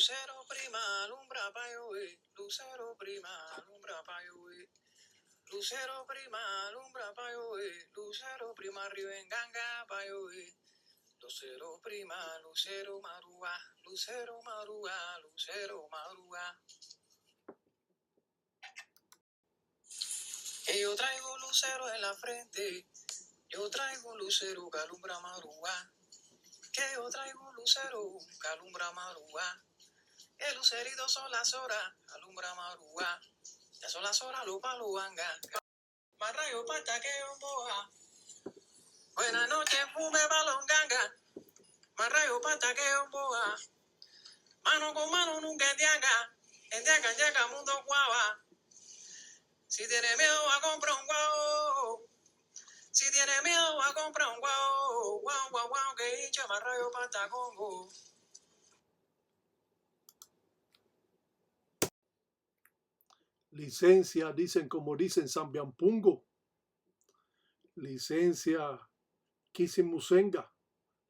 Lucero prima, alumbra pa' yo, Lucero prima, alumbra pa' yo, Lucero prima, alumbra pa' yo, Lucero prima, arriba en ganga pa' yo, Lucero prima, Lucero madruga, Lucero madruga, Lucero madruga. Que yo traigo lucero en la frente, yo traigo lucero que alumbra madruga. Que yo traigo lucero que alumbra madruga. El lucerito son las horas, alumbra madruga. Ya son las horas, los palos ganga. Más rayo pata que un boja. Buenas noches, fume balón ganga. Más rayo pata que un boja. Mano con mano nunca entianga. Entianga, mundo guava. Si tiene miedo a comprar un guau. Si tiene miedo a comprar un guau. Guau, que hincha más rayo pata congo. Licencia, dicen como dicen Sambiampungo. Licencia Kisimusenga.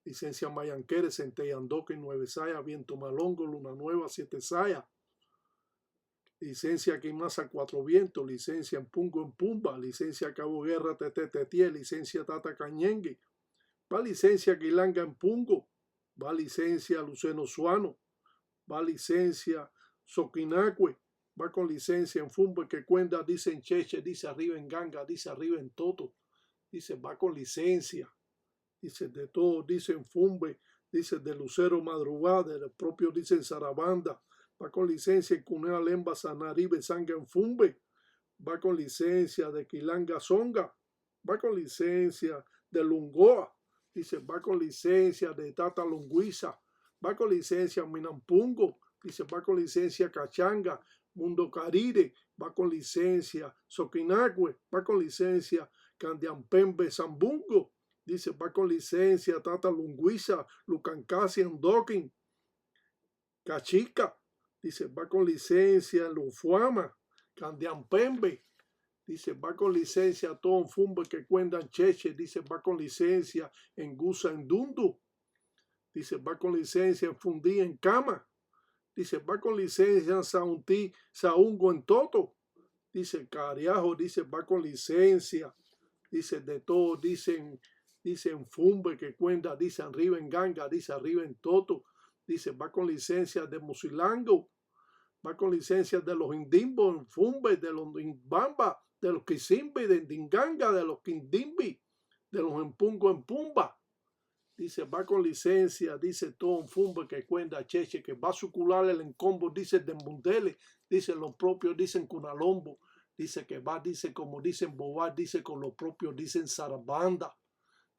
Licencia Mayanquere, Centellandoque, 9 Saya, Viento Malongo, Luna Nueva, 7 Saya. Licencia Quimasa, 4 Vientos. Licencia en Pungo, en Pumba. Licencia Cabo Guerra, Tetetetie. Licencia Tata Cañengue. Va licencia Quilanga en Pungo. Va licencia Luceno Suano. Va licencia Soquinacue. Va con licencia en Fumbe que cuenta, dice en Cheche, dice arriba en Ganga, dice arriba en Toto. Dice va con licencia. Dice de todo, dice en Fumbe, dice de Lucero Madrugada, del propio dice en Sarabanda. Va con licencia en Cunea Lemba, Sanaribe, Sanga en Fumbe. Va con licencia de Quilanga Zonga. Va con licencia de Lungoa. Dice va con licencia de Tata Lunguiza. Va con licencia Minampungo. Dice va con licencia Cachanga. Mundo Carire. Va con licencia Soquinacue. Va con licencia Candiampembe Zambungo. Dice va con licencia Tata Lunguiza. Lucancasi Andoquin. Cachica. Dice va con licencia Lufuama. Candiampembe. Dice va con licencia Tom Fumbe que cuentan Cheche. Dice va con licencia en Gusa en Dundu. Dice va con licencia en Fundí en Cama. Dice va con licencia en Sauntí, Saungo en Toto. Dice Cariajo, dice va con licencia. Dice de todo, dicen Fumbe que cuenta, dice arriba en Ganga, dice arriba en Toto. Dice va con licencia de Musilango. Va con licencia de los Indimbo en Fumbe, de los Imbamba, de los Kisimbi, de Ndinganga, de los Kindimbi, de los Empungo en Pumba. Dice, va con licencia, dice todo Fumbe que cuenta Cheche, que va a sucular el encombo, dice de Mundele, dice los propios, dicen Cunalombo, dice que va, dice como dicen Bobar, dice con los propios, dicen Sarabanda,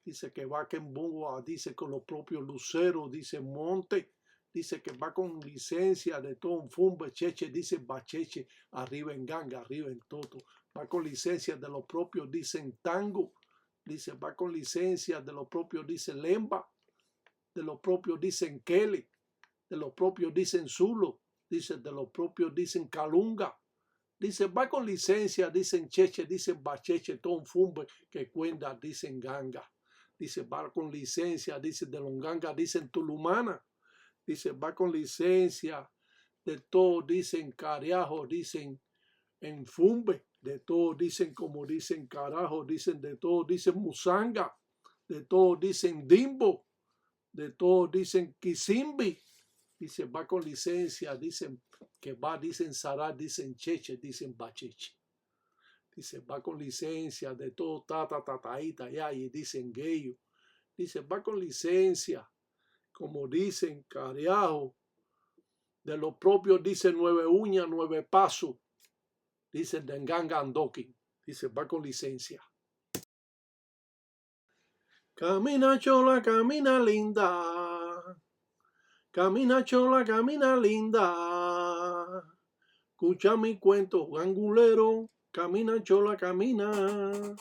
dice que va que en Boa, dice con los propios Lucero, dice Monte, dice que va con licencia de todo Fumbe, Cheche, dice Bacheche, arriba en Ganga, arriba en Toto, va con licencia de los propios, dicen Tango, dice va con licencia de los propios, dice Lemba, de los propios dicen Kele, de los propios dicen Zulo, dice de los propios dicen Calunga, dice va con licencia, dicen Cheche, dicen Bacheche, Tom Fumbe, que cuenta, dicen Ganga, dice va con licencia, dice de Longanga, dicen Tulumana, dice va con licencia de todo, dicen Cariajo, dicen en Fumbe, de todo dicen como dicen Carajo, dicen de todo, dicen Musanga, de todo dicen Dimbo, de todo dicen Kisimbi, dice va con licencia, dicen que va, dicen Sará, dicen Cheche, dicen Bacheche, dice va con licencia, de todo Tata, Tataíta, ya, y dicen Geyo, dice va con licencia, como dicen Cariajo, de los propios dicen 9 uñas, 9 pasos, dice Denganga Andoquin, dice va con licencia. Camina chola, camina linda. Camina chola, camina linda. Escucha mi cuento, gangulero. Camina chola, camina.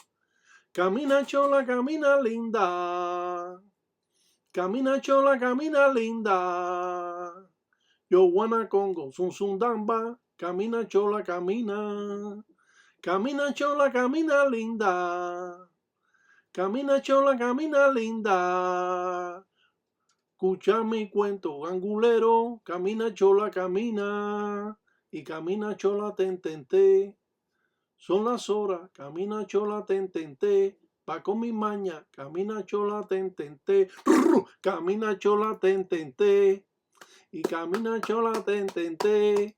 Camina chola, camina linda. Camina chola, camina linda. Yo Juana Congo, Zunzundamba. Camina chola, camina. Camina chola, camina linda. Camina chola, camina linda. Escucha mi cuento, gangulero, camina chola, camina, y camina chola, te. Son las horas, camina chola, te. Pa con mi maña, camina chola, te. Camina chola, te. Y camina chola, te.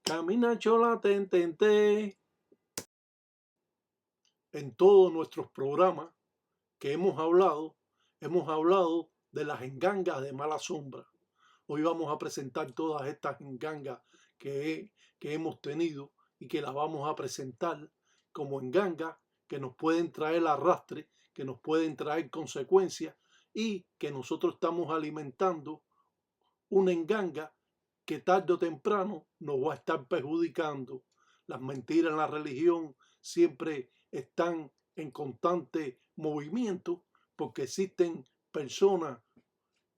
Camina chola, te. En todos nuestros programas que hemos hablado de las engangas de mala sombra. Hoy vamos a presentar todas estas engangas que hemos tenido y que las vamos a presentar como engangas que nos pueden traer arrastre, que nos pueden traer consecuencias y que nosotros estamos alimentando una enganga que tarde o temprano nos va a estar perjudicando. Las mentiras en la religión siempre están en constante movimiento porque existen personas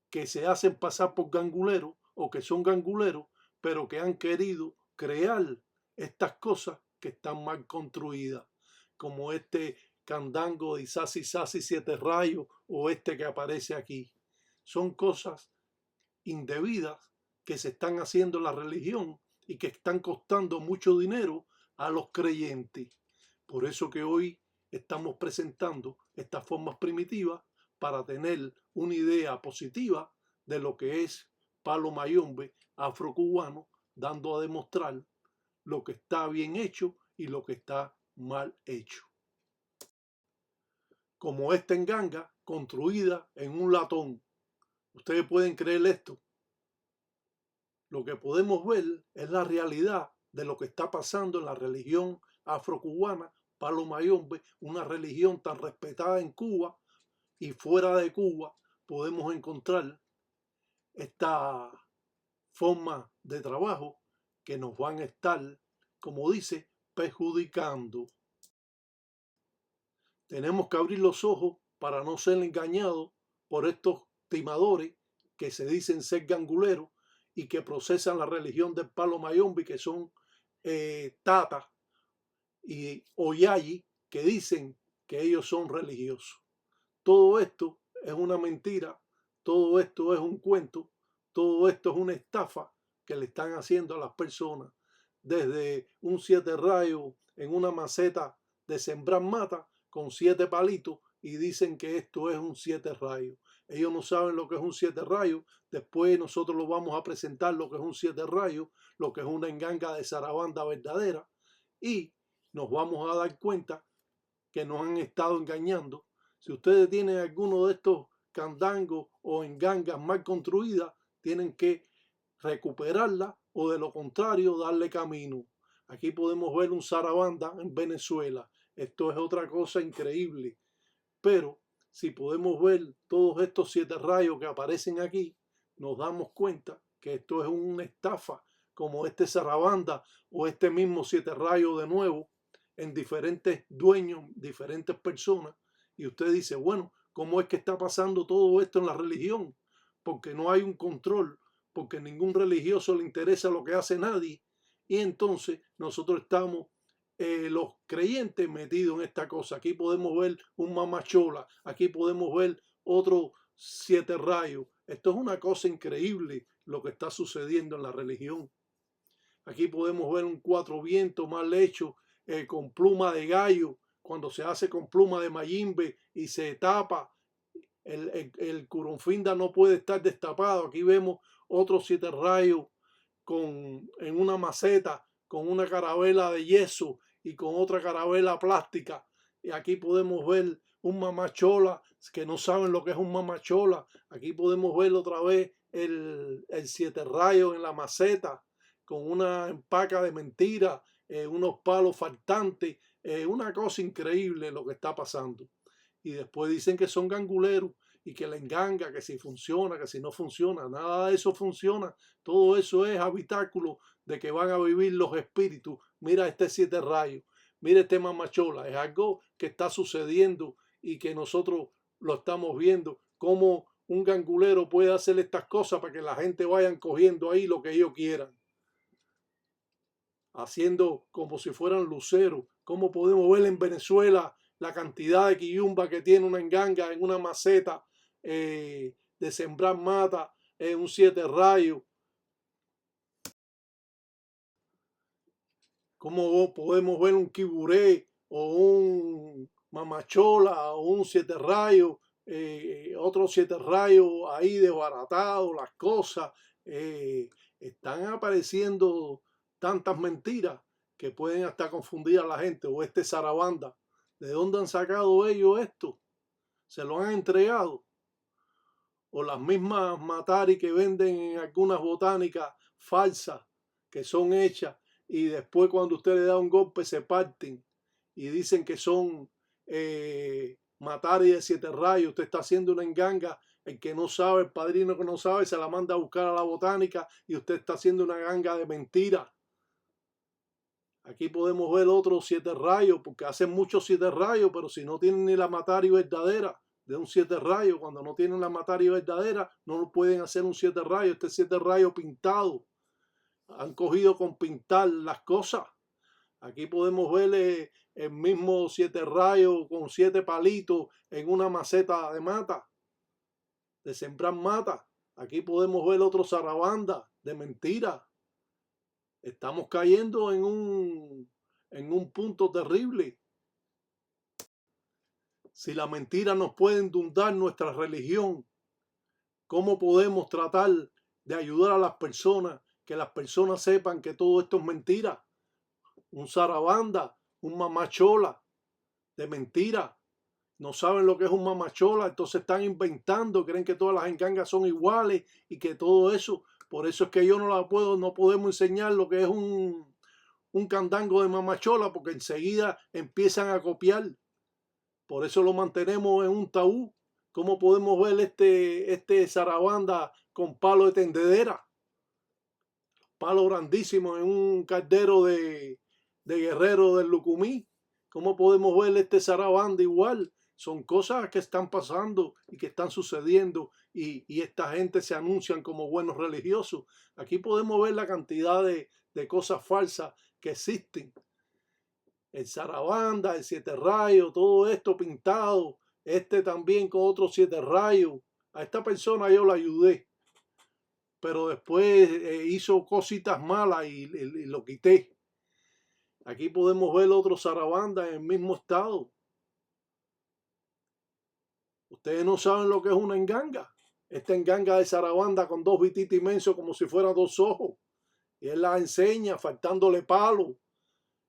que se hacen pasar por ganguleros o que son ganguleros, pero que han querido crear estas cosas que están mal construidas, como este candango de Sasi Sasi Siete Rayos o este que aparece aquí. Son cosas indebidas que se están haciendo en la religión y que están costando mucho dinero a los creyentes. Por eso que hoy estamos presentando estas formas primitivas para tener una idea positiva de lo que es palo mayombe afrocubano, dando a demostrar lo que está bien hecho y lo que está mal hecho. Como esta enganga construida en un latón. Ustedes pueden creer esto. Lo que podemos ver es la realidad de lo que está pasando en la religión afrocubana, palo mayombe, una religión tan respetada en Cuba y fuera de Cuba podemos encontrar esta forma de trabajo que nos van a estar, como dice, perjudicando. Tenemos que abrir los ojos para no ser engañados por estos timadores que se dicen ser ganguleros y que procesan la religión del palo mayombe, que son tatas y oyayi, que dicen que ellos son religiosos. Todo esto es una mentira, todo esto es un cuento, todo esto es una estafa que le están haciendo a las personas. Desde un 7 rayos en una maceta de sembrar mata con 7 palitos y dicen que esto es un 7 rayos. Ellos no saben lo que es un 7 rayos. Después nosotros lo vamos a presentar lo que es un 7 rayos, lo que es una enganga de zarabanda verdadera, y nos vamos a dar cuenta que nos han estado engañando. Si ustedes tienen alguno de estos candangos o engangas mal construidas, tienen que recuperarla o de lo contrario darle camino. Aquí podemos ver un zarabanda en Venezuela. Esto es otra cosa increíble. Pero si podemos ver todos estos 7 rayos que aparecen aquí, nos damos cuenta que esto es una estafa, como este zarabanda o este mismo 7 rayos de nuevo, en diferentes dueños, diferentes personas. Y usted dice, bueno, ¿cómo es que está pasando todo esto en la religión? Porque no hay un control, porque ningún religioso le interesa lo que hace nadie. Y entonces nosotros estamos, los creyentes, metidos en esta cosa. Aquí podemos ver un mamachola, aquí podemos ver otro 7 rayos. Esto es una cosa increíble lo que está sucediendo en la religión. Aquí podemos ver un 4 vientos mal hecho, con pluma de gallo, cuando se hace con pluma de mayimbe y se tapa, el curunfinda no puede estar destapado. Aquí vemos otros 7 rayos en una maceta con una carabela de yeso y con otra carabela plástica. Y aquí podemos ver un mamachola, que no saben lo que es un mamachola. Aquí podemos ver otra vez el 7 rayos en la maceta con una empaca de mentira, unos palos faltantes, una cosa increíble lo que está pasando. Y después dicen que son ganguleros y que la enganga, que si funciona, que si no funciona, nada de eso funciona. Todo eso es habitáculo de que van a vivir los espíritus. Mira este 7 rayos, mira este mamachola, es algo que está sucediendo y que nosotros lo estamos viendo, cómo un gangulero puede hacer estas cosas para que la gente vayan cogiendo ahí lo que ellos quieran, haciendo como si fueran luceros. Como podemos ver en Venezuela la cantidad de quillumba que tiene una enganga en una maceta, de sembrar mata en un 7 rayos. ¿Cómo podemos ver un quiburé o un mamachola o un 7 rayos, otros 7 rayos ahí desbaratados, las cosas? Están apareciendo tantas mentiras que pueden hasta confundir a la gente. O este Sarabanda, ¿de dónde han sacado ellos esto? ¿Se lo han entregado? O las mismas Matari que venden en algunas botánicas falsas que son hechas y después cuando usted le da un golpe se parten y dicen que son Matari de 7 rayos. Usted está haciendo una enganga. El que no sabe, el padrino que no sabe, se la manda a buscar a la botánica y usted está haciendo una ganga de mentira. Aquí podemos ver otros 7 rayos, porque hacen muchos 7 rayos, pero si no tienen ni la Matari verdadera de un 7 rayos, cuando no tienen la Matari verdadera, no pueden hacer un 7 rayos. Este 7 rayos pintado. Han cogido con pintar las cosas. Aquí podemos ver el mismo 7 rayos con 7 palitos en una maceta de mata, de sembrar mata. Aquí podemos ver otro Sarabanda de mentira. Estamos cayendo en un punto terrible. Si la mentira nos puede inundar nuestra religión, ¿cómo podemos tratar de ayudar a las personas, que las personas sepan que todo esto es mentira? Un Sarabanda, un mamachola de mentira. No saben lo que es un mamachola, entonces están inventando, creen que todas las engangas son iguales y que todo eso. Por eso es que yo no podemos enseñar lo que es un candango de mamachola, porque enseguida empiezan a copiar. Por eso lo mantenemos en un tabú. ¿Cómo podemos ver este Sarabanda con palo de tendedera? Palo grandísimo en un caldero de guerrero del Lucumí. ¿Cómo podemos ver este Sarabanda igual? Son cosas que están pasando y que están sucediendo y esta gente se anuncian como buenos religiosos. Aquí podemos ver la cantidad de cosas falsas que existen. El Sarabanda, el 7 rayos, todo esto pintado, este también con otros 7 rayos. A esta persona yo la ayudé, pero después hizo cositas malas y lo quité. Aquí podemos ver otro Sarabanda en el mismo estado. Ustedes no saben lo que es una enganga. Esta enganga de Sarabanda con 2 bititas inmensos como si fueran 2 ojos. Y él la enseña faltándole palo.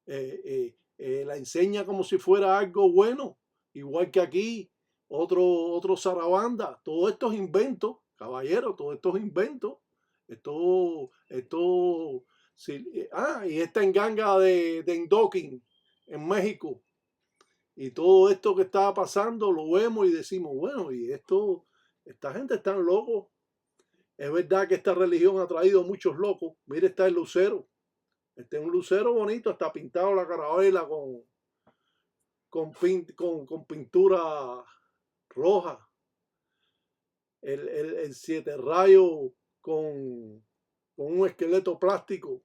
La enseña como si fuera algo bueno. Igual que aquí, otro Sarabanda. Todo esto es invento, caballero, todo esto es invento. Sí, y esta enganga de Endokin en México. Y todo esto que estaba pasando lo vemos y decimos, bueno, y esta gente está loco. Es verdad que esta religión ha traído muchos locos. Mire, está el lucero. Este es un lucero bonito, está pintado la carabela con pintura roja. El 7 rayos con un esqueleto plástico.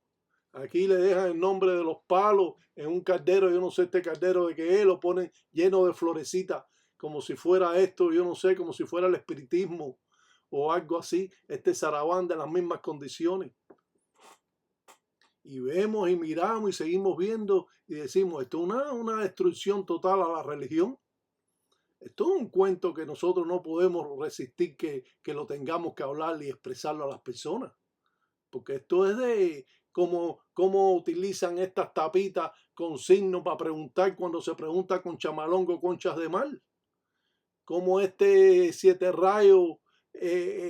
Aquí le dejan el nombre de los palos en un caldero. Yo no sé este caldero de qué es. Lo ponen lleno de florecitas, como si fuera esto, yo no sé, como si fuera el espiritismo o algo así. Este Sarabanda en las mismas condiciones. Y vemos y miramos y seguimos viendo y decimos, esto es una destrucción total a la religión. Esto es un cuento que nosotros no podemos resistir que lo tengamos que hablar y expresarlo a las personas. Porque esto es de cómo utilizan estas tapitas con signos para preguntar cuando se pregunta con chamalongo, conchas de mar. Como este 7 rayos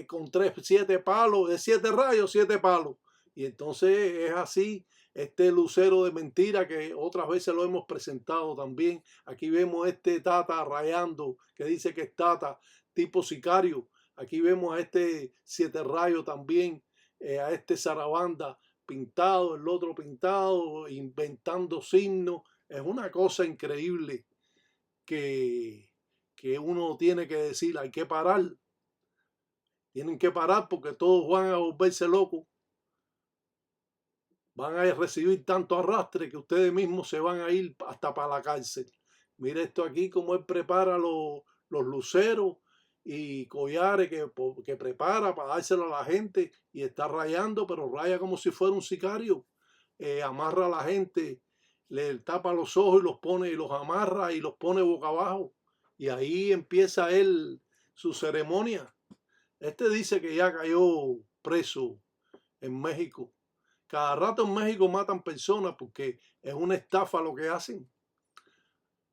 con 7 palos, de 7 rayos, 7 palos. Y entonces es así, este lucero de mentira que otras veces lo hemos presentado también. Aquí vemos este Tata rayando, que dice que es Tata, tipo sicario. Aquí vemos a este 7 rayos también, a este Sarabanda pintado, el otro pintado, inventando signos. Es una cosa increíble que uno tiene que decir, hay que parar. Tienen que parar porque todos van a volverse locos. Van a recibir tanto arrastre que ustedes mismos se van a ir hasta para la cárcel. Mire esto aquí, cómo él prepara los luceros y collares que prepara para dárselo a la gente y está rayando, pero raya como si fuera un sicario. Amarra a la gente, le tapa los ojos y los pone y los amarra y los pone boca abajo. Y ahí empieza él su ceremonia. Este dice que ya cayó preso en México. Cada rato en México matan personas porque es una estafa lo que hacen.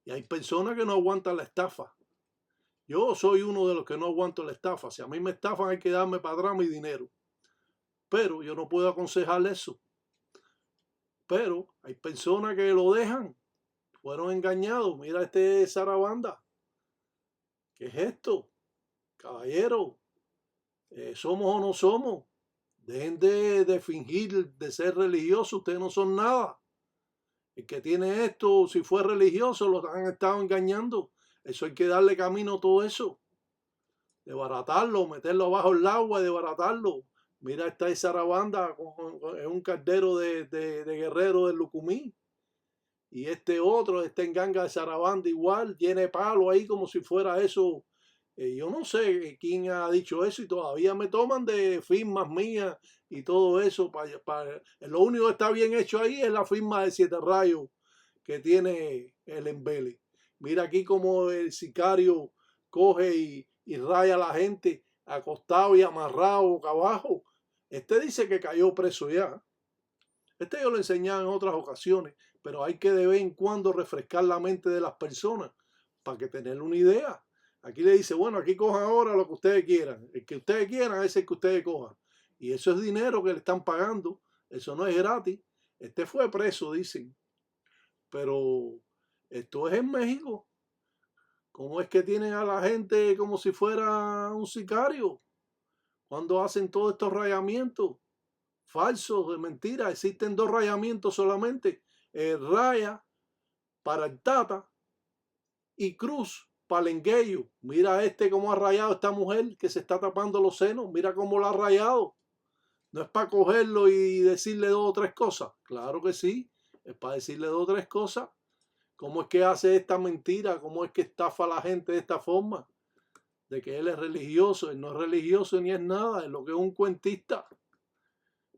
Y hay personas que no aguantan la estafa. Yo soy uno de los que no aguanto la estafa. Si a mí me estafan hay que darme para atrás mi dinero. Pero yo no puedo aconsejar eso. Pero hay personas que lo dejan. Fueron engañados. Mira este Sarabanda. ¿Qué es esto? Caballero, ¿somos o no somos? Dejen de fingir de ser religiosos. Ustedes no son nada. El que tiene esto, si fue religioso, lo han estado engañando. Eso hay que darle camino a todo eso. Desbaratarlo, meterlo bajo el agua y desbaratarlo. Mira, esta Sarabanda es un caldero de guerrero del Lucumí. Y este otro, este enganga de Sarabanda igual, tiene palo ahí como si fuera eso. Yo no sé quién ha dicho eso y todavía me toman de firmas mías y todo eso. Lo único que está bien hecho ahí es la firma de 7 rayos que tiene el embele. Mira aquí como el sicario coge y raya a la gente acostado y amarrado boca abajo. Este dice que cayó preso ya. Este yo lo enseñaba en otras ocasiones, pero hay que de vez en cuando refrescar la mente de las personas para que tener una idea. Aquí le dice, bueno, aquí cojan ahora lo que ustedes quieran. El que ustedes quieran es el que ustedes cojan. Y eso es dinero que le están pagando. Eso no es gratis. Este fue preso, dicen. Pero esto es en México. ¿Cómo es que tienen a la gente como si fuera un sicario? Cuando hacen todos estos rayamientos falsos, de mentira. Existen 2 rayamientos solamente. Raya para el Tata y cruz para el Engueyo. Mira cómo ha rayado esta mujer que se está tapando los senos. Mira cómo la ha rayado. No es para cogerlo y decirle 2 o 3 cosas. Claro que sí. Es para decirle 2 o 3 cosas. ¿Cómo es que hace esta mentira? ¿Cómo es que estafa a la gente de esta forma? De que él es religioso. Él no es religioso ni es nada. Es lo que es un cuentista.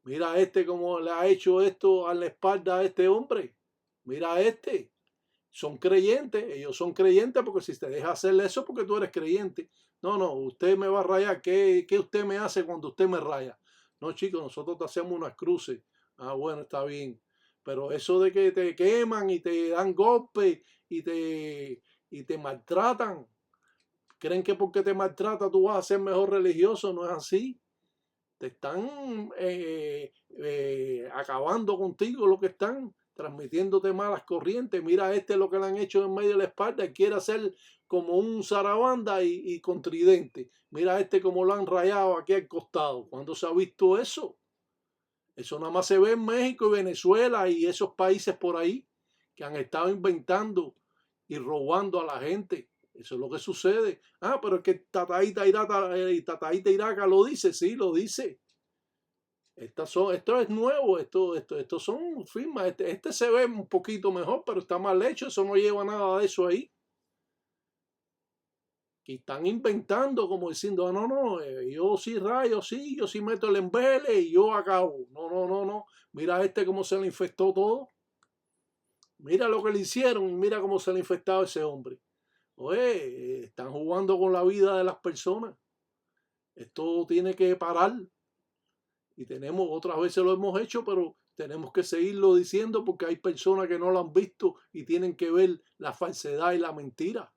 Mira cómo le ha hecho esto a la espalda a este hombre. Mira Son creyentes. Ellos son creyentes porque si te deja hacerle eso porque tú eres creyente. No, usted me va a rayar. ¿Qué usted me hace cuando usted me raya? No, chicos, nosotros te hacemos unas cruces. Ah, bueno, está bien. Pero eso de que te queman y te dan golpes y te maltratan. ¿Creen que porque te maltrata tú vas a ser mejor religioso? No es así. Te están acabando contigo lo que están, transmitiéndote malas corrientes. Mira lo que le han hecho en medio de la espalda. Él quiere hacer como un Sarabanda y con tridente. Mira como lo han rayado aquí al costado. ¿Cuándo se ha visto eso? Eso nada más se ve en México y Venezuela y esos países por ahí que han estado inventando y robando a la gente. Eso es lo que sucede. Ah, pero es que Tataíta Iraca lo dice, sí, lo dice. Esto es nuevo, esto son firmas. Este se ve un poquito mejor, pero está mal hecho. Eso no lleva nada de eso ahí. Que están inventando como diciendo, no, yo sí rayo, sí, yo sí meto el embele y yo acabo. No. Mira cómo se le infectó todo. Mira lo que le hicieron y mira cómo se le ha infectado ese hombre. Oye, están jugando con la vida de las personas. Esto tiene que parar. Y otras veces lo hemos hecho, pero tenemos que seguirlo diciendo porque hay personas que no lo han visto y tienen que ver la falsedad y la mentira.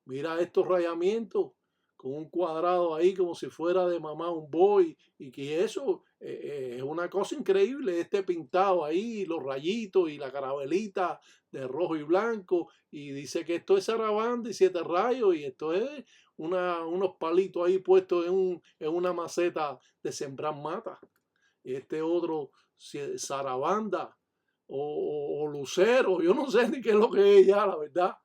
Mira estos rayamientos con un cuadrado ahí como si fuera de mamá un boy y que eso es una cosa increíble. Este pintado ahí, los rayitos y la carabelita de rojo y blanco y dice que esto es Sarabanda y 7 rayos y esto es unos palitos ahí puestos en una maceta de sembrar mata. Este otro Sarabanda o Lucero, yo no sé ni qué es lo que es ya, la verdad.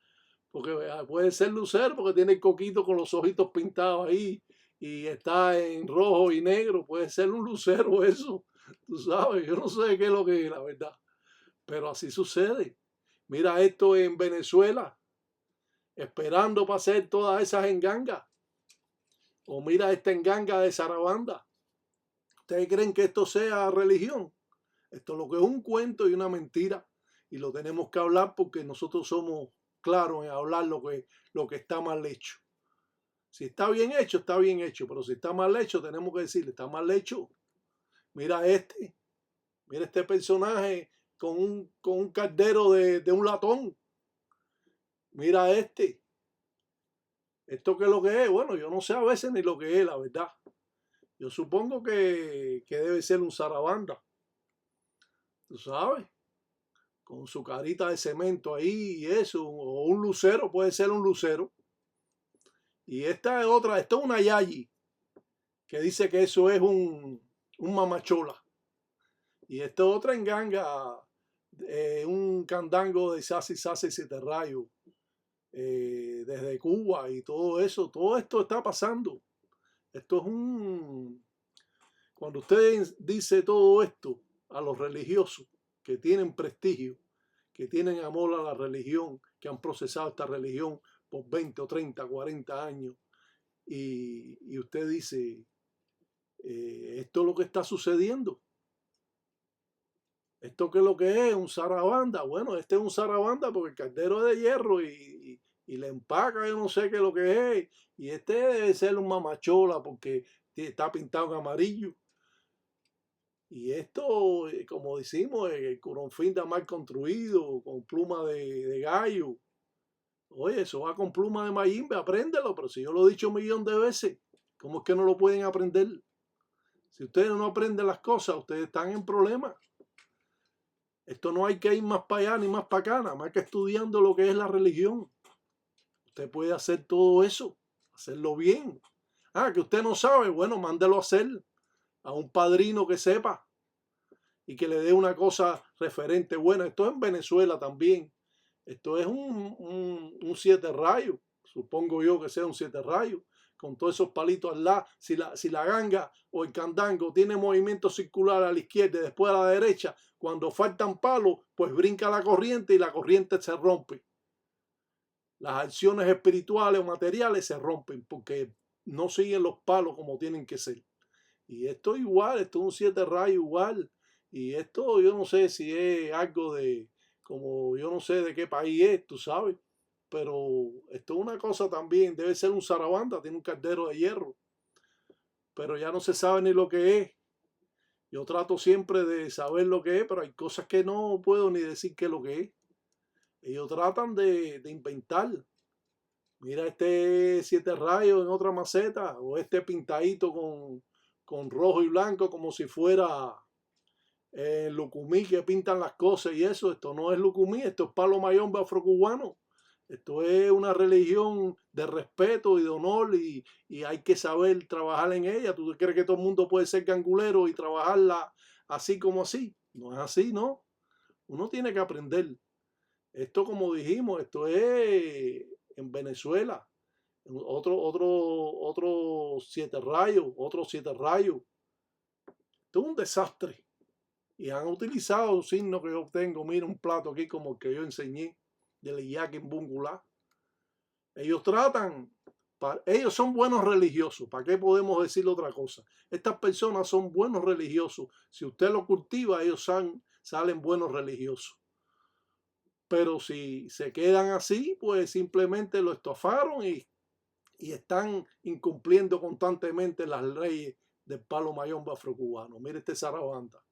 Porque puede ser lucero porque tiene el coquito con los ojitos pintados ahí y está en rojo y negro. Puede ser un lucero eso. Tú sabes, yo no sé qué es lo que es, la verdad. Pero así sucede. Mira esto en Venezuela, esperando para hacer todas esas engangas. O mira esta enganga de zarabanda. ¿Ustedes creen que esto sea religión? Esto es lo que es un cuento y una mentira. Y lo tenemos que hablar porque nosotros somos claros en hablar lo que está mal hecho. Si está bien hecho, está bien hecho. Pero si está mal hecho, tenemos que decirle, está mal hecho. Mira este personaje con un caldero de un latón. Mira este. ¿Esto qué es lo que es? Bueno, yo no sé a veces ni lo que es, la verdad. Yo supongo que debe ser un zarabanda. ¿Tú sabes? Con su carita de cemento ahí y eso. O un lucero, puede ser un lucero. Y esta es otra, esto es una yayi, que dice que eso es un mamachola. Y esta es otra enganga, un candango de Sasi Sasi Siete Rayos, desde Cuba y todo eso. Todo esto está pasando. Esto es un... Cuando usted dice todo esto a los religiosos que tienen prestigio, que tienen amor a la religión, que han procesado esta religión por 20 o 30, 40 años, y usted dice, esto es lo que está sucediendo. ¿Esto qué es lo que es? ¿Un zarabanda? Bueno, este es un zarabanda porque el caldero es de hierro y le empaca, yo no sé qué es lo que es. Y este debe ser un mamachola porque está pintado en amarillo. Y esto, como decimos, el curonfinda mal construido, con pluma de gallo. Oye, eso va con pluma de mayimbe, apréndelo. Pero si yo lo he dicho un millón de veces, ¿cómo es que no lo pueden aprender? Si ustedes no aprenden las cosas, ustedes están en problemas. Esto no hay que ir más para allá ni más para acá, nada más que estudiando lo que es la religión. Usted puede hacer todo eso, hacerlo bien. Ah, que usted no sabe, bueno, mándelo a hacer a un padrino que sepa y que le dé una cosa referente buena. Esto es en Venezuela también. Esto es un siete rayos, supongo yo que sea un siete rayos, con todos esos palitos al lado. Si la ganga o el candango tiene movimiento circular a la izquierda y después a la derecha, cuando faltan palos, pues brinca la corriente y la corriente se rompe. Las acciones espirituales o materiales se rompen porque no siguen los palos como tienen que ser. Y esto igual, esto es un siete rayos igual. Y esto yo no sé si es algo de, como yo no sé de qué país es, tú sabes. Pero esto es una cosa también, debe ser un zarabanda, tiene un caldero de hierro. Pero ya no se sabe ni lo que es. Yo trato siempre de saber lo que es, pero hay cosas que no puedo ni decir qué es lo que es. Ellos tratan de inventar. Mira este siete rayos en otra maceta, o este pintadito con rojo y blanco como si fuera lucumí que pintan las cosas y eso. Esto no es lucumí, esto es palo mayombe afrocubano. Esto es una religión de respeto y de honor y hay que saber trabajar en ella. ¿Tú crees que todo el mundo puede ser gangulero y trabajarla así como así? No es así, ¿no? Uno tiene que aprender. Esto, como dijimos, esto es en Venezuela. Otro siete rayos, otro siete rayos. Esto es un desastre. Y han utilizado signos que yo tengo. Mira un plato aquí como el que yo enseñé del Iyaki en Bungulá. Ellos tratan, ellos son buenos religiosos. ¿Para qué podemos decir otra cosa? Estas personas son buenos religiosos. Si usted lo cultiva, ellos salen buenos religiosos. Pero si se quedan así, pues simplemente lo estafaron y están incumpliendo constantemente las leyes del palo mayombe afrocubano. Mire este zarabanda.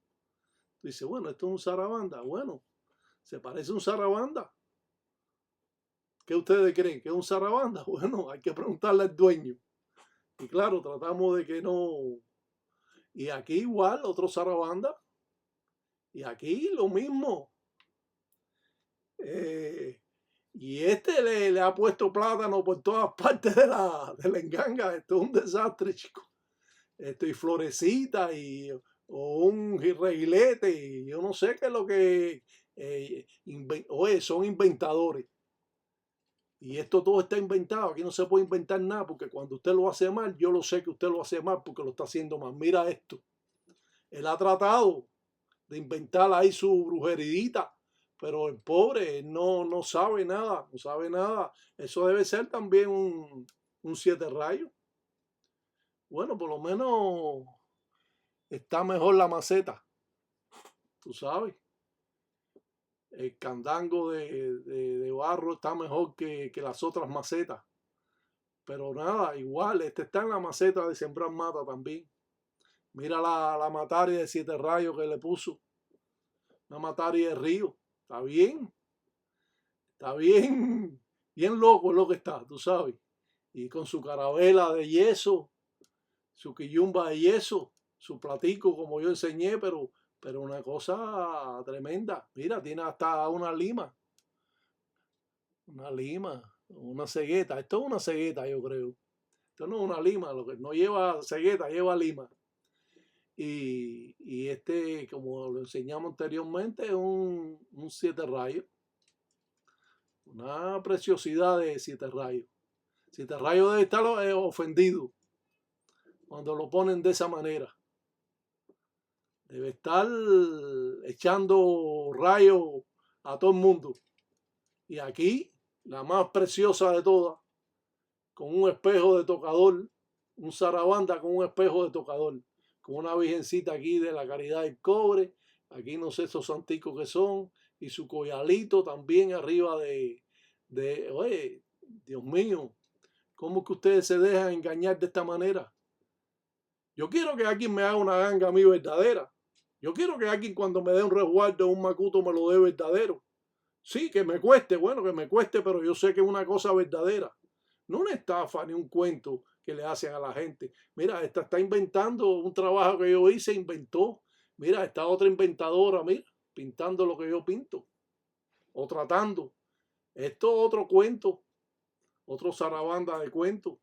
Dice, bueno, esto es un zarabanda. Bueno, se parece a un zarabanda. ¿Qué ustedes creen? ¿Que es un zarabanda? Bueno, hay que preguntarle al dueño. Y claro, tratamos de que no. Y aquí igual, otro zarabanda. Y aquí lo mismo. Y este le ha puesto plátano por todas partes de la enganga. Esto es un desastre, chicos. Esto y florecita o un reguilete. Y yo no sé qué es lo que. Oye, son inventadores. Y esto todo está inventado. Aquí no se puede inventar nada porque cuando usted lo hace mal, yo lo sé que usted lo hace mal porque lo está haciendo mal. Mira esto. Él ha tratado de inventar ahí su brujeridita, pero el pobre no sabe nada, no sabe nada. Eso debe ser también un siete rayos. Bueno, por lo menos está mejor la maceta, tú sabes. El candango de barro está mejor que las otras macetas. Pero nada, igual, este está en la maceta de sembrar mata también. Mira la mataria de 7 rayos que le puso. Una mataria de río. Está bien, bien loco es lo que está, tú sabes. Y con su carabela de yeso, su quillumba de yeso, su platico como yo enseñé, pero una cosa tremenda. Mira, tiene hasta una lima, una cegueta. Esto es una cegueta, yo creo. Esto no es una lima, lo que no lleva cegueta, lleva lima. Y este, como lo enseñamos anteriormente, es un 7 rayos. Una preciosidad de 7 rayos. 7 rayos debe estar ofendido cuando lo ponen de esa manera. Debe estar echando rayos a todo el mundo. Y aquí, la más preciosa de todas, con un espejo de tocador, un zarabanda con un espejo de tocador, con una virgencita aquí de la Caridad del Cobre, aquí no sé esos santicos que son, y su collalito también arriba oye, Dios mío, ¿cómo que ustedes se dejan engañar de esta manera? Yo quiero que alguien me haga una ganga a mí verdadera. Yo quiero que alguien cuando me dé un resguardo o un macuto me lo dé verdadero. Sí, que me cueste, bueno, que me cueste, pero yo sé que es una cosa verdadera. No una estafa ni un cuento que le hacen a la gente. Mira, esta está inventando un trabajo que yo hice, inventó. Mira, esta otra inventadora, mira, pintando lo que yo pinto. O tratando. Esto es otro cuento, otro zarabanda de cuento.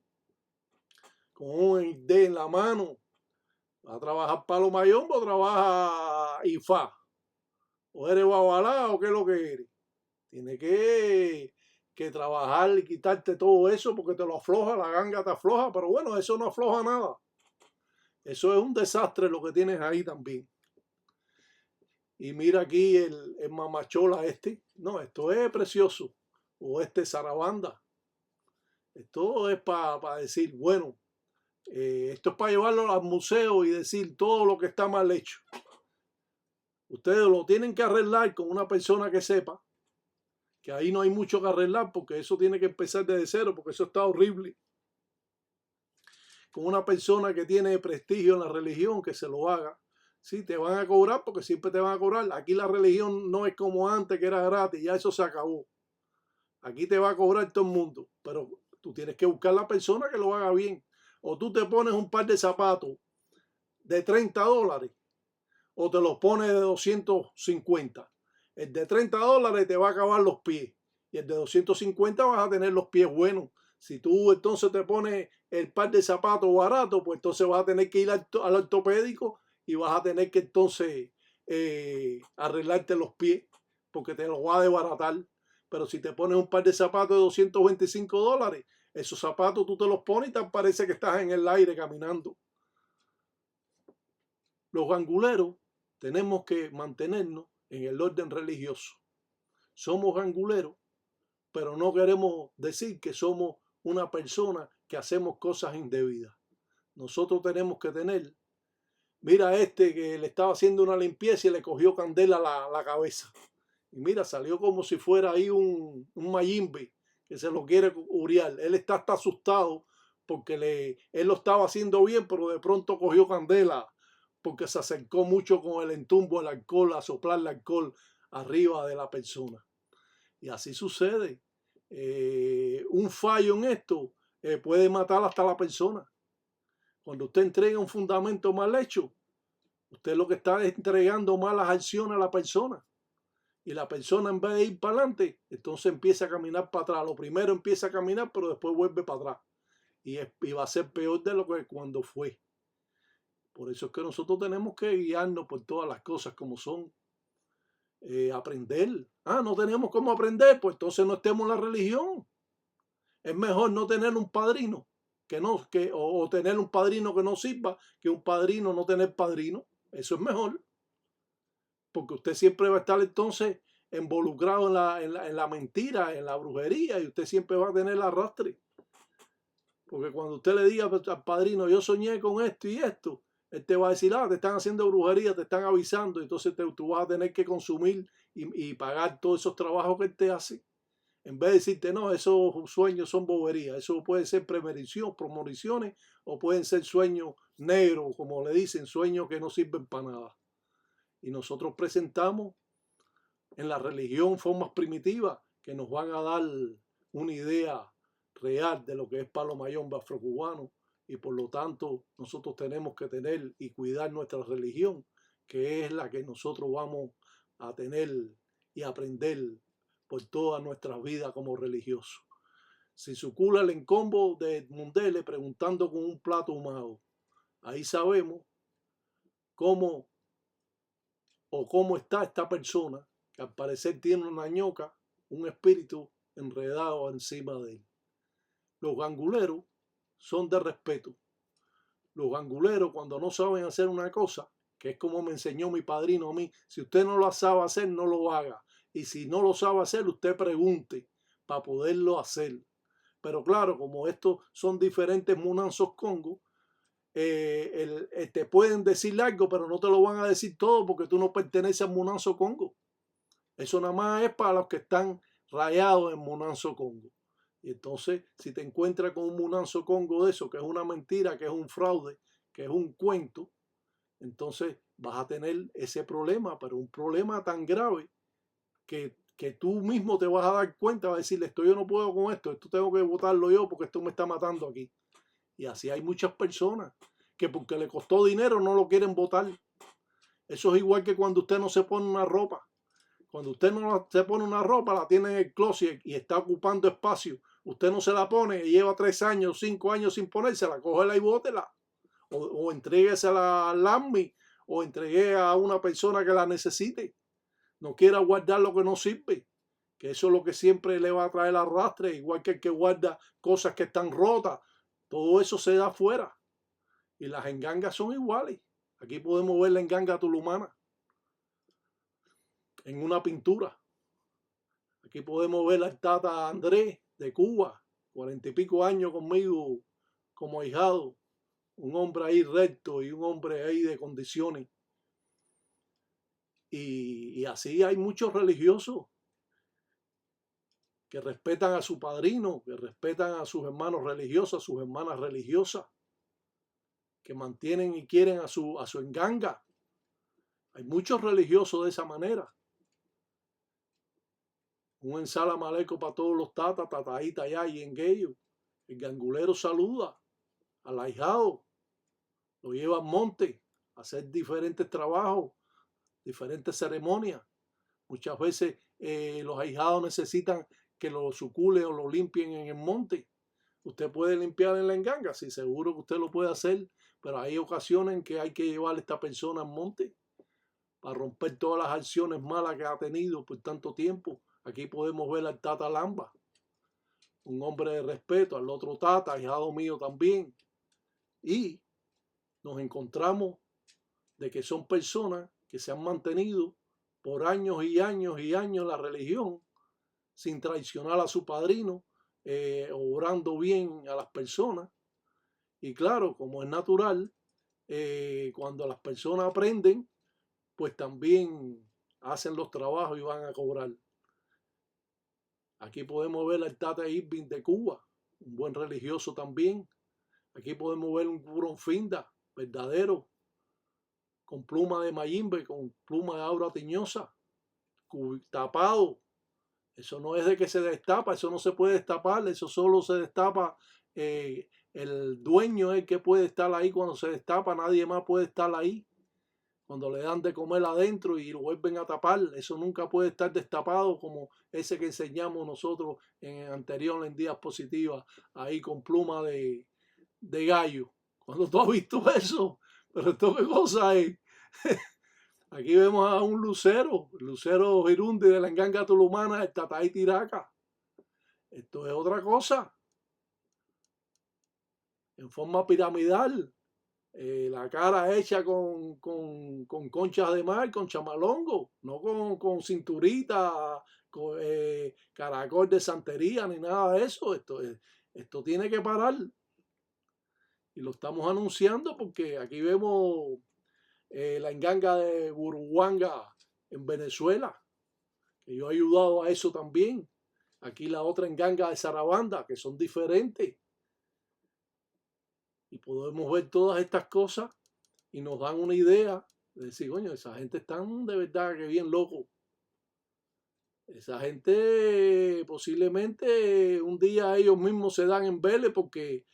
Con un ID en la mano. ¿Va a trabajar Palo Mayombo o trabaja IFA? ¿O eres babalá o qué es lo que eres? Tiene que trabajar y quitarte todo eso porque te lo afloja, la ganga te afloja, pero bueno, eso no afloja nada. Eso es un desastre lo que tienes ahí también. Y mira aquí el mamachola este. No, esto es precioso. O este zarabanda. Esto es para decir, bueno, esto es para llevarlo al museo y decir todo lo que está mal hecho. Ustedes lo tienen que arreglar con una persona que sepa, que ahí no hay mucho que arreglar porque eso tiene que empezar desde cero, porque eso está horrible. Con una persona que tiene prestigio en la religión, que se lo haga. Sí, te van a cobrar porque siempre te van a cobrar. Aquí la religión no es como antes, que era gratis, ya eso se acabó. Aquí te va a cobrar todo el mundo, pero tú tienes que buscar la persona que lo haga bien. O tú te pones un par de zapatos de $30 o te los pones de 250. El de $30 te va a acabar los pies y el de 250 vas a tener los pies buenos. Si tú entonces te pones el par de zapatos barato, pues entonces vas a tener que ir al ortopédico y vas a tener que entonces arreglarte los pies porque te los va a desbaratar. Pero si te pones un par de zapatos de $225, esos zapatos tú te los pones y te parece que estás en el aire caminando. Los ganguleros tenemos que mantenernos en el orden religioso. Somos ganguleros, pero no queremos decir que somos una persona que hacemos cosas indebidas. Nosotros tenemos que tener, mira este que le estaba haciendo una limpieza y le cogió candela la cabeza. Y mira, salió como si fuera ahí un mayimbe que se lo quiere uriar. Él está hasta asustado porque él lo estaba haciendo bien, pero de pronto cogió candela porque se acercó mucho con el entumbo del alcohol, a soplar el alcohol arriba de la persona. Y así sucede. Un fallo en esto puede matar hasta la persona. Cuando usted entrega un fundamento mal hecho, usted lo que está es entregando malas acciones a la persona. Y la persona, en vez de ir para adelante, entonces empieza a caminar para atrás. Lo primero empieza a caminar, pero después vuelve para atrás. Y va a ser peor de lo que cuando fue. Por eso es que nosotros tenemos que guiarnos por todas las cosas como son. Aprender. No tenemos cómo aprender, pues entonces no estemos en la religión. Es mejor no tener un padrino o tener un padrino que no sirva que un padrino no tener padrino. Eso es mejor. Porque usted siempre va a estar entonces involucrado en la mentira, en la brujería, y usted siempre va a tener el arrastre. Porque cuando usted le diga al padrino, yo soñé con esto y esto, él te va a decir, te están haciendo brujería, te están avisando, entonces tú vas a tener que consumir y pagar todos esos trabajos que él te hace. En vez de decirte, no, esos sueños son boberías, eso puede ser premoniciones o pueden ser sueños negros, como le dicen, sueños que no sirven para nada. Y nosotros presentamos en la religión formas primitivas que nos van a dar una idea real de lo que es Palo Mayombe afrocubano, y por lo tanto nosotros tenemos que tener y cuidar nuestra religión, que es la que nosotros vamos a tener y aprender por toda nuestra vida como religiosos. Si circula el encombo de Mundele preguntando con un plato humado, ahí sabemos cómo está esta persona que al parecer tiene una ñoca, un espíritu enredado encima de él. Los ganguleros son de respeto. Los ganguleros, cuando no saben hacer una cosa, que es como me enseñó mi padrino a mí, si usted no lo sabe hacer, no lo haga. Y si no lo sabe hacer, usted pregunte para poderlo hacer. Pero claro, como estos son diferentes munanzos Congo, te pueden decir algo, pero no te lo van a decir todo porque tú no perteneces al munanzo Congo. Eso nada más es para los que están rayados en munanzo Congo. Y entonces, si te encuentras con un munanzo Congo de eso, que es una mentira, que es un fraude, que es un cuento, entonces vas a tener ese problema, pero un problema tan grave que tú mismo te vas a dar cuenta, vas a decir, esto yo no puedo con esto tengo que votarlo yo porque esto me está matando aquí. Y así hay muchas personas que porque le costó dinero no lo quieren votar. Eso es igual que cuando usted no se pone una ropa. Cuando usted no se pone una ropa, la tiene en el closet y está ocupando espacio. Usted no se la pone y lleva 3 años, 5 años sin ponérsela, cógela y bótela. O entréguesela al AMI o entregue a una persona que la necesite. No quiera guardar lo que no sirve, que eso es lo que siempre le va a traer arrastre, igual que el que guarda cosas que están rotas. Todo eso se da afuera. Y las engangas son iguales. Aquí podemos ver la enganga tulumana en una pintura. Aquí podemos ver al Tata Andrés de Cuba, 40 y pico años conmigo como ahijado. Un hombre ahí recto y un hombre ahí de condiciones. Y así hay muchos religiosos que respetan a su padrino, que respetan a sus hermanos religiosos, a sus hermanas religiosas, que mantienen y quieren a su enganga. Hay muchos religiosos de esa manera. Un ensala maleco para todos los tatas, tataíta allá y en Gueyo. El gangulero saluda al ahijado, lo lleva al monte a hacer diferentes trabajos, diferentes ceremonias. Muchas veces los ahijados necesitan que lo sucule o lo limpien en el monte. Usted puede limpiar en la enganga, sí, seguro que usted lo puede hacer, pero hay ocasiones en que hay que llevar a esta persona al monte para romper todas las acciones malas que ha tenido por tanto tiempo. Aquí podemos ver al Tata Lamba, un hombre de respeto, al otro Tata, ahijado mío también. Y nos encontramos de que son personas que se han mantenido por años y años y años en la religión, sin traicionar a su padrino, obrando bien a las personas. Y claro, como es natural, cuando las personas aprenden, pues también hacen los trabajos y van a cobrar. Aquí podemos ver al Tata Irving de Cuba, un buen religioso también. Aquí podemos ver un Curón Finda, verdadero, con pluma de mayimbe, con pluma de aura tiñosa, tapado. Eso no es de que se destapa, eso no se puede destapar, eso solo se destapa, el dueño es el que puede estar ahí cuando se destapa, nadie más puede estar ahí. Cuando le dan de comer adentro y lo vuelven a tapar, eso nunca puede estar destapado como ese que enseñamos nosotros en diapositivas, ahí con pluma de gallo. Cuando tú has visto eso, pero esto qué cosa es. Aquí vemos a un lucero, el lucero Girundi de la enganga tulumana, el Tatay Tiraca. Esto es otra cosa. En forma piramidal. La cara hecha con conchas de mar, con chamalongo, no con cinturita, con caracol de santería, ni nada de eso. Esto tiene que parar. Y lo estamos anunciando porque aquí vemos la enganga de Buruanga en Venezuela, que yo he ayudado a eso también. Aquí la otra enganga de Sarabanda, que son diferentes. Y podemos ver todas estas cosas y nos dan una idea de decir, coño, esa gente están de verdad que bien loco. Esa gente posiblemente un día ellos mismos se dan en vele porque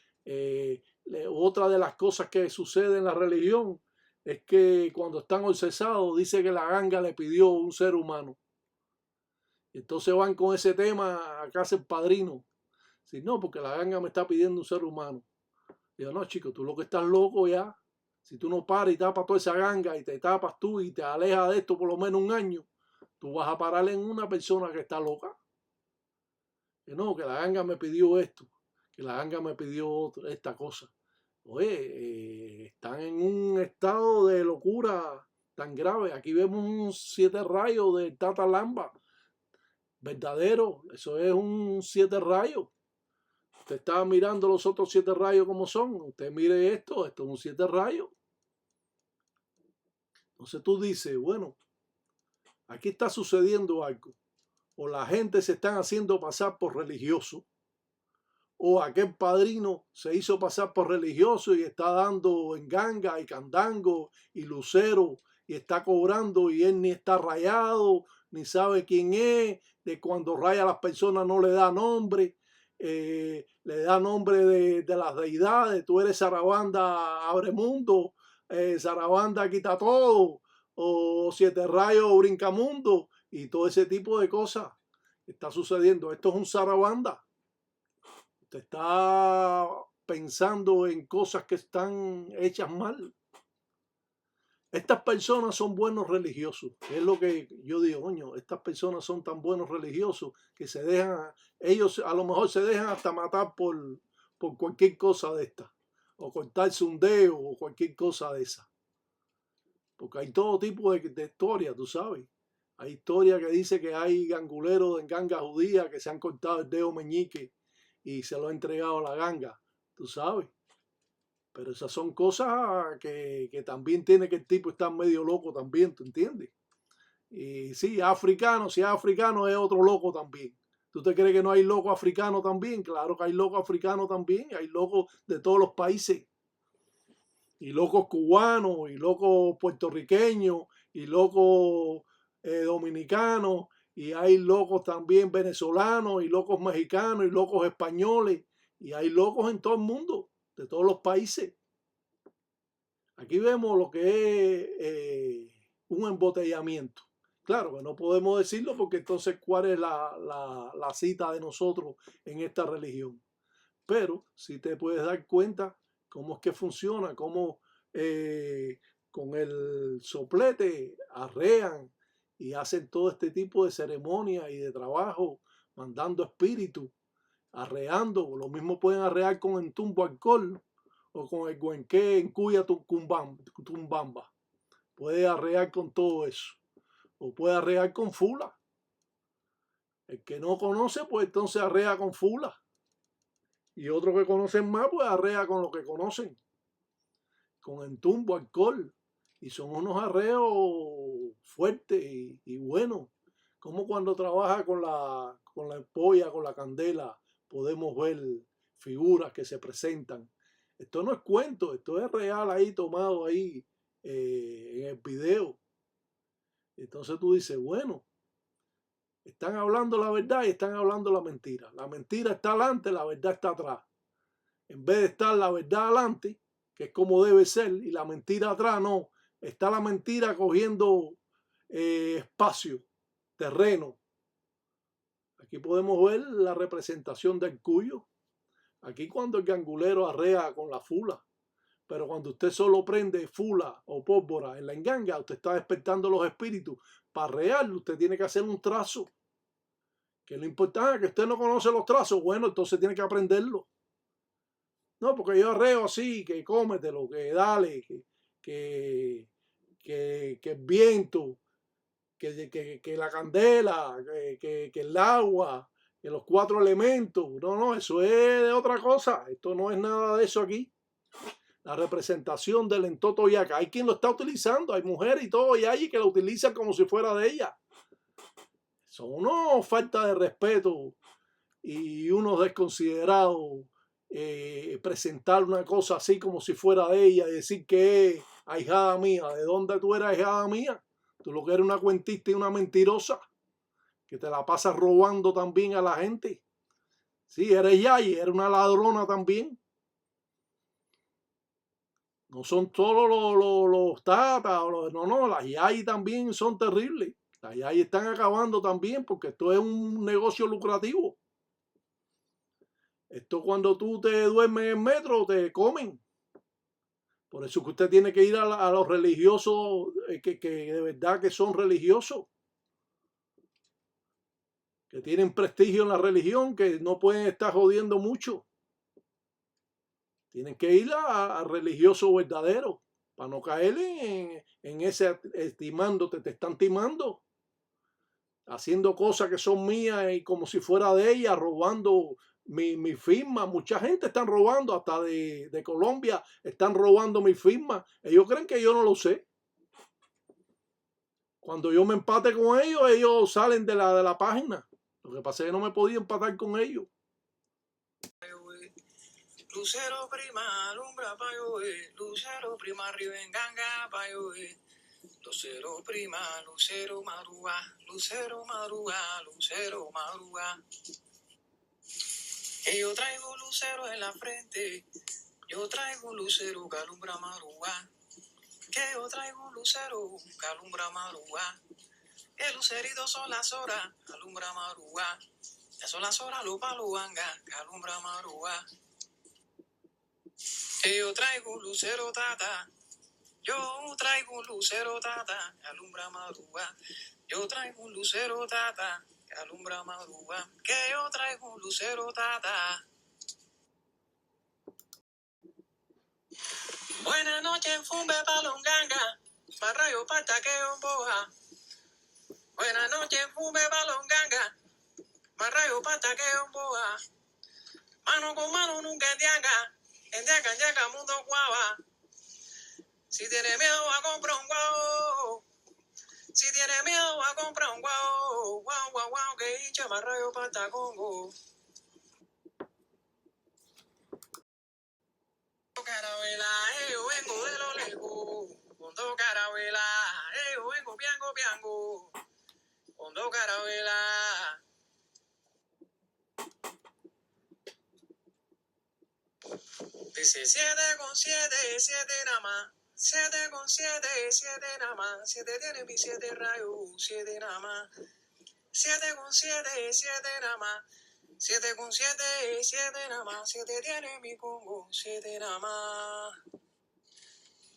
otra de las cosas que sucede en la religión es que cuando están obsesados dice que la ganga le pidió un ser humano. Entonces van con ese tema a casa el padrino. Si no, porque la ganga me está pidiendo un ser humano. Digo, no, chico, tú lo que estás loco ya. Si tú no paras y tapas toda esa ganga y te tapas tú y te alejas de esto por lo menos un año, tú vas a parar en una persona que está loca. Que no, que la ganga me pidió esto, que la ganga me pidió esta cosa. Oye, están en un estado de locura tan grave. Aquí vemos un 7 rayos de Tata Lamba. Verdadero, eso es un 7 rayos. Usted está mirando los otros 7 rayos como son. Usted mire esto es un 7 rayos. Entonces tú dices, bueno, aquí está sucediendo algo. O la gente se están haciendo pasar por religioso, o aquel padrino se hizo pasar por religioso y está dando enganga y candango y lucero y está cobrando y él ni está rayado, ni sabe quién es, de cuando raya a las personas no le da nombre, le da nombre de las deidades, tú eres Sarabanda abre mundo, Sarabanda quita todo, o Siete Rayos brincamundo y todo ese tipo de cosas está sucediendo. Esto es un Sarabanda. Usted está pensando en cosas que están hechas mal. Estas personas son buenos religiosos. Es lo que yo digo, coño, estas personas son tan buenos religiosos que se dejan, ellos a lo mejor se dejan hasta matar por cualquier cosa de esta. O cortarse un dedo o cualquier cosa de esa. Porque hay todo tipo de historias, tú sabes. Hay historias que dice que hay ganguleros de ganga judía que se han cortado el dedo meñique y se lo ha entregado a la ganga, tú sabes. Pero esas son cosas que también tiene que el tipo estar medio loco también, ¿tú entiendes? Y sí, africano, si es africano es otro loco también. ¿Tú te crees que no hay loco africano también? Claro que hay loco africano también, hay locos de todos los países. Y locos cubanos, y locos puertorriqueños, y locos dominicanos, y hay locos también venezolanos, y locos mexicanos, y locos españoles, y hay locos en todo el mundo, de todos los países. Aquí vemos lo que es un embotellamiento. Claro que no podemos decirlo porque entonces cuál es la cita de nosotros en esta religión. Pero si te puedes dar cuenta cómo es que funciona, cómo con el soplete arrean y hacen todo este tipo de ceremonias y de trabajo, mandando espíritus, arreando. Lo mismo pueden arrear con el tumbo alcohol o con el guenqué en cuya tumbamba. Puede arrear con todo eso. O puede arrear con fula. El que no conoce, pues entonces arrea con fula. Y otros que conocen más, pues arrea con lo que conocen. Con entumbo, alcohol. Y son unos arreos fuertes y buenos. Como cuando trabaja con la polla, con la candela, podemos ver figuras que se presentan. Esto no es cuento, esto es real ahí, tomado ahí en el video. Entonces tú dices, bueno, están hablando la verdad y están hablando la mentira. La mentira está adelante, la verdad está atrás. En vez de estar la verdad adelante, que es como debe ser, y la mentira atrás, no. Está la mentira cogiendo espacio, terreno. Aquí podemos ver la representación del cuyo. Aquí cuando el gangulero arrea con la fula. Pero cuando usted solo prende fula o pólvora en la enganga, usted está despertando los espíritus. Para arrearlo, usted tiene que hacer un trazo. Que lo importante es que usted no conoce los trazos. Bueno, entonces tiene que aprenderlo. No, porque yo arreo así, que cómetelo, que dale, que el viento, que la candela, que el agua, que los 4 elementos. No, eso es de otra cosa. Esto no es nada de eso aquí. la representación del entoto yaca. Hay quien lo está utilizando, hay mujeres y todo, y hay que lo utilizan como si fuera de ella. Son unos falta de respeto y unos desconsiderados, presentar una cosa así como si fuera de ella y decir que es ahijada mía. ¿De dónde tú eres ahijada mía? Tú lo que eres una cuentista y una mentirosa que te la pasas robando también a la gente. Sí, eres Yayi, eres una ladrona también. No son solo los tatas, no, las Yayi también son terribles. Las Yayi están acabando también porque esto es un negocio lucrativo. Esto cuando tú te duermes en el metro te comen. Por eso que usted tiene que ir a los religiosos que de verdad que son religiosos, que tienen prestigio en la religión, que no pueden estar jodiendo mucho. Tienen que ir a religiosos verdaderos para no caer en ese estimándote, te están timando, haciendo cosas que son mías y como si fuera de ella, robando mi firma. Mucha gente están robando, hasta de Colombia están robando mi firma. Ellos creen que yo no lo sé. Cuando yo me empate con ellos, ellos salen de la página. Lo que pasa es que no me podía empatar con ellos. Lucero prima, alumbra pa' yo, Lucero prima, arriba en ganga pa' yo, Lucero prima, Lucero madruga, Lucero madruga, Lucero madruga. Que yo traigo lucero en la frente, yo traigo un lucero que alumbra madruga. Que yo traigo un lucero que alumbra madruga. El lucerito son las horas, alumbra madruga. Ya son las horas, los palos ganga, que alumbra madruga. Que yo traigo un lucero tata, yo traigo un lucero tata, que alumbra madruga. Yo traigo un lucero tata, que alumbra madruga. Que yo traigo un lucero tata. Buenas noches, fumbe palonganga, marrayo pata que boja. Buenas noches, fumbe palonganga, marrayo pata que boja. Mano con mano nunca endianga, mundo guava. Si tiene miedo a comprar un guau, si tiene miedo a comprar un guau, guau, que hincha marrayo pata congo. Carabela, yo vengo de lo lejos, con dos carabelas, yo vengo piango, con dos carabelas. Dice 7 con 7, 7 nada más. 7 con 7, 7 nada más. 7 tiene mi 7 rayos, 7 nada más. 7 con 7, 7 nada más. 7 con 7, 7 nada más. 7 tiene mi Congo, 7 nada más.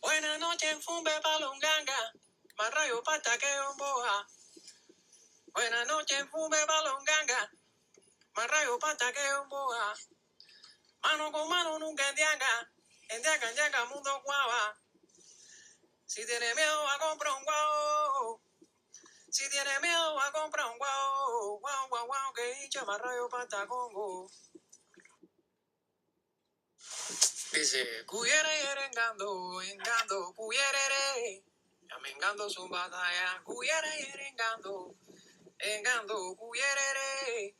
Buenas noches, fumbe palonganga, más rayo pata que boja. Buenas noches, fumbe palonganga, más rayo pata que boja. Mano con mano nunca endianga, mundo guava. Si tiene miedo a comprar un guau, si tiene miedo a comprar un guau, que hincha más rayo pata congo. Dice, cuyere engando, cuyerere, ya me engando su batalla, cuyere engando, cuyerere.